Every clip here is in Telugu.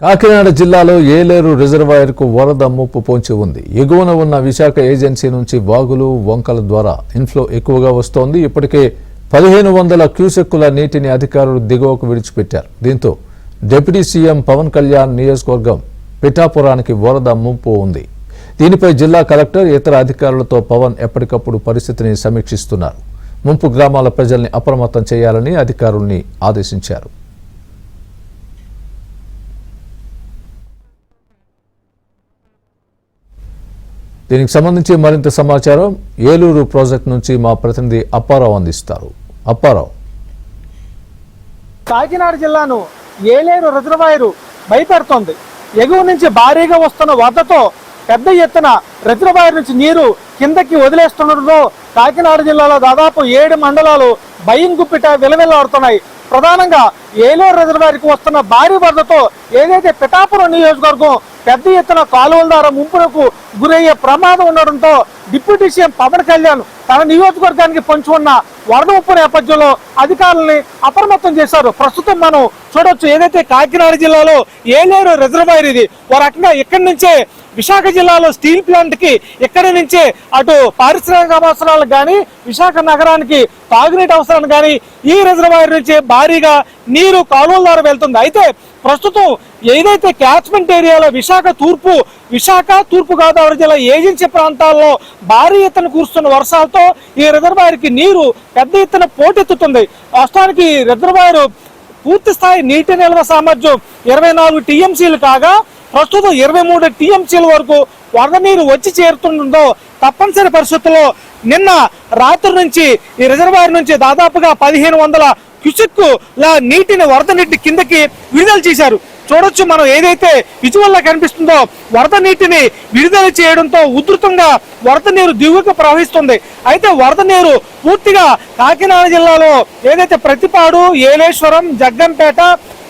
కాకినాడ జిల్లాలో ఏలేరు రిజర్వాయర్కు వరద ముప్పు పొంచి ఉంది. ఎగువన ఉన్న విశాఖ ఏజెన్సీ నుంచి వాగులు వంకల ద్వారా ఇన్ఫ్లో ఎక్కువగా వస్తోంది. ఇప్పటికే 1500 క్యూసెక్కుల నీటిని అధికారులు దిగువకు విడిచిపెట్టారు. దీంతో డిప్యూటీ సీఎం పవన్ కళ్యాణ్ నియోజకవర్గం పిఠాపురానికి వరద ముప్పు ఉంది. దీనిపై జిల్లా కలెక్టర్ ఇతర అధికారులతో పవన్ ఎప్పటికప్పుడు పరిస్థితిని సమీక్షిస్తున్నారు. ముంపు గ్రామాల ప్రజల్ని అప్రమత్తం చేయాలని అధికారుల్ని ఆదేశించారు. దీనికి సంబంధించి మరింత సమాచారం ఏలూరు ప్రాజెక్టు నుంచి మా ప్రతినిధి అప్పారావు అందిస్తారు. అప్పారావు, కాకినాడ జిల్లాను ఏలేరు రిజర్వాయరు భయపెడుతోంది. ఎగువ నుంచి భారీగా వస్తున్న వరదతో పెద్ద ఎత్తున రిజర్వాయర్ నుంచి నీరు కిందకి వదిలేస్తుండటంతో కాకినాడ జిల్లాలో దాదాపు 7 మండలాలు భయం గుప్పిట విలవిల్లాడుతున్నాయి. ప్రధానంగా ఏలేరు రిజర్వాయర్కి వస్తున్న భారీ వరదతో ఏదైతే పిఠాపురం నియోజకవర్గం పెద్ద ఎత్తున కాలువల ద్వారా ముంపునకు గురయ్యే ప్రమాదం ఉండడంతో డిప్యూటీ సీఎం పవన్ కళ్యాణ్ తన నియోజకవర్గానికి పొంచి ఉన్న వరద ముప్పు నేపథ్యంలో అధికారులని అప్రమత్తం చేశారు. ప్రస్తుతం మనం చూడొచ్చు, ఏదైతే కాకినాడ జిల్లాలో ఏలేరు రిజర్వాయర్ ఇది ఓ రకంగా ఇక్కడి నుంచే విశాఖ జిల్లాలో స్టీల్ ప్లాంట్ కి ఇక్కడి నుంచే అటు పారిశ్రామిక అవసరాలకు కానీ విశాఖ నగరానికి తాగునీటి అవసరానికి కానీ ఈ రిజర్వాయర్ నుంచి భారీగా నీరు కాలువల ద్వారా వెళ్తుంది. అయితే ప్రస్తుతం ఏదైతే క్యాచ్మెంట్ ఏరియాలో విశాఖ తూర్పు గోదావరి జిల్లా ఏజెన్సీ ప్రాంతాల్లో భారీ ఎత్తున కురుస్తున్న వర్షాలతో ఈ రిజర్వాయర్కి నీరు పెద్ద ఎత్తున పోటెత్తుతుంది. వాస్తవానికి రిజర్వాయర్ పూర్తి స్థాయి నీటి నిల్వ సామర్థ్యం 24 టీఎంసీలు కాగా ప్రస్తుతం 23 టీఎంసీల వరకు వరద నీరు వచ్చి చేరుతుండటంతో తప్పనిసరి పరిస్థితుల్లో నిన్న రాత్రి నుంచి ఈ రిజర్వాయర్ నుంచి దాదాపుగా 1500 క్యూసెక్కుల నీటిని వరద నీటిని కిందకి విడుదల చేశారు. చూడొచ్చు, మనం ఏదైతే విజువల్లో కనిపిస్తుందో వరద నీటిని విడుదల చేయడంతో ఉధృతంగా వరద నీరు దిగువకు ప్రవహిస్తుంది. అయితే వరద నీరు పూర్తిగా కాకినాడ జిల్లాలో ఏదైతే ప్రతిపాడు, ఏలేశ్వరం, జగ్గంపేట,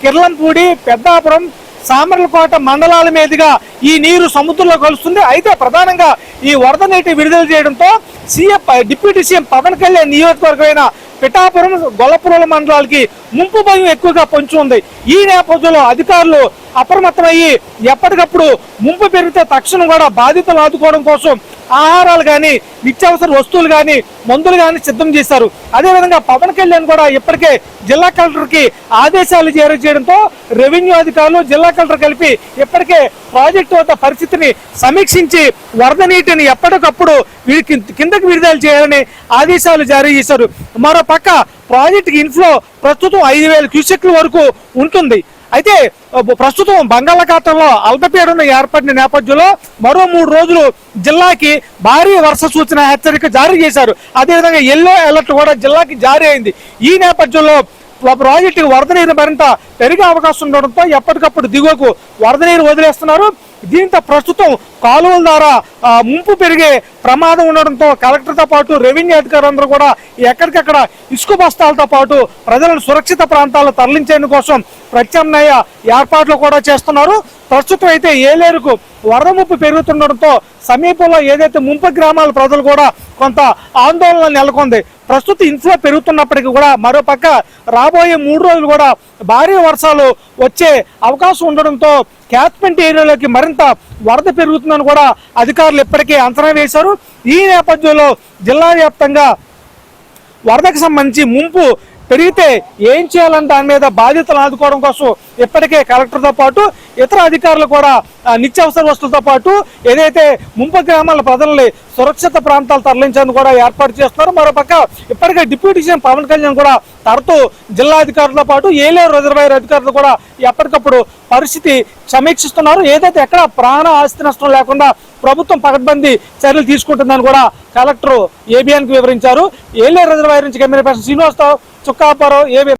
కిర్లంపూడి, పెద్దాపురం, సామర్లకోట మండలాల మీదుగా ఈ నీరు సముద్రంలో కలుస్తుంది. అయితే ప్రధానంగా ఈ వరద నీటి విడుదల చేయడంతో డిప్యూటీ సీఎం పవన్ కళ్యాణ్ నియోజకవర్గమైన పిఠాపురం, గొల్లపురం మండలాలకి ముంపు భయం ఎక్కువగా పొంచి ఉంది. ఈ నేపథ్యంలో అధికారులు అప్రమత్తమయ్యి ఎప్పటికప్పుడు ముంపు పెరిగితే తక్షణం కూడా బాధితులు ఆదుకోవడం కోసం ఆహారాలు కానీ నిత్యావసర వస్తువులు కానీ మందులు కానీ సిద్ధం చేశారు. అదేవిధంగా పవన్ కళ్యాణ్ కూడా ఇప్పటికే జిల్లా కలెక్టర్కి ఆదేశాలు జారీ చేయడంతో రెవెన్యూ అధికారులు జిల్లా కలెక్టర్ కలిపి ఇప్పటికే ప్రాజెక్టు వద్ద పరిస్థితిని సమీక్షించి వరద నీటిని ఎప్పటికప్పుడు కిందకి విడుదల చేయాలని ఆదేశాలు జారీ చేశారు. మరో పక్క ప్రాజెక్టుకి ఇన్ఫ్లో ప్రస్తుతం 5000 క్యూసెక్ల వరకు ఉంటుంది. అయితే ప్రస్తుతం బంగాళాఖాతంలో అల్పపీడనం ఏర్పడిన నేపథ్యంలో మరో 3 రోజులు జిల్లాకి భారీ వర్ష సూచన హెచ్చరిక జారీ చేశారు. అదేవిధంగా ఎల్లో అలర్ట్ కూడా జిల్లాకి జారీ అయింది. ఈ నేపథ్యంలో ప్రాజెక్టుకు వరద నీరు మరింత పెరిగే అవకాశం ఉండడంతో ఎప్పటికప్పుడు దిగువకు వరద నీరు వదిలేస్తున్నారు. దీంతో ప్రస్తుతం కాలువల ద్వారా ముంపు పెరిగే ప్రమాదం ఉండడంతో కలెక్టర్తో పాటు రెవెన్యూ అధికారులందరూ కూడా ఎక్కడికక్కడ ఇసుక బస్తాలతో పాటు ప్రజలను సురక్షిత ప్రాంతాల్లో తరలించేందుకు కోసం ప్రత్యామ్నాయ ఏర్పాట్లు కూడా చేస్తున్నారు. ప్రస్తుతం అయితే ఏలేరుకు వరద ముప్పు పెరుగుతుండడంతో సమీపంలో ఏదైతే ముంపు గ్రామాల ప్రజలు కూడా కొంత ఆందోళన నెలకొంది. ప్రస్తుతం ఇన్ఫ్లో పెరుగుతున్నప్పటికీ కూడా మరోపక్క రాబోయే 3 రోజులు కూడా భారీ వర్షాలు వచ్చే అవకాశం ఉండడంతో క్యాచ్మెంట్ ఏరియాలోకి మరింత వరద పెరుగుతుందని కూడా అధికారులు ఇప్పటికే అంచనా వేశారు. ఈ నేపథ్యంలో జిల్లా వ్యాప్తంగా వరదకు సంబంధించి ముంపు పెరిగితే ఏం చేయాలని దాని మీద బాధ్యతలు ఆదుకోవడం కోసం ఇప్పటికే కలెక్టర్తో పాటు ఇతర అధికారులు కూడా నిత్యావసర వస్తువులతో పాటు ఏదైతే ముంపు గ్రామాల ప్రజల్ని సురక్షిత ప్రాంతాలు తరలించేందుకు కూడా ఏర్పాటు చేస్తున్నారు. మరోపక్క ఇప్పటికే డిప్యూటీ సీఎం పవన్ కళ్యాణ్ కూడా తరచూ జిల్లా అధికారులతో పాటు ఏలేరు రిజర్వాయర్ అధికారులు కూడా ఎప్పటికప్పుడు పరిస్థితి సమీక్షిస్తున్నారు. ఏదైతే ఎక్కడ ప్రాణ ఆస్తి నష్టం లేకుండా ప్రభుత్వం పకడ్బందీ చర్యలు తీసుకుంటుందని కూడా కలెక్టర్ ఏబిఎన్కి వివరించారు. ఏలేరు రిజర్వాయర్ నుంచి కెమెరా పర్సన్ శ్రీనివాస్తో చుక్కాపురం ఏబిఎన్.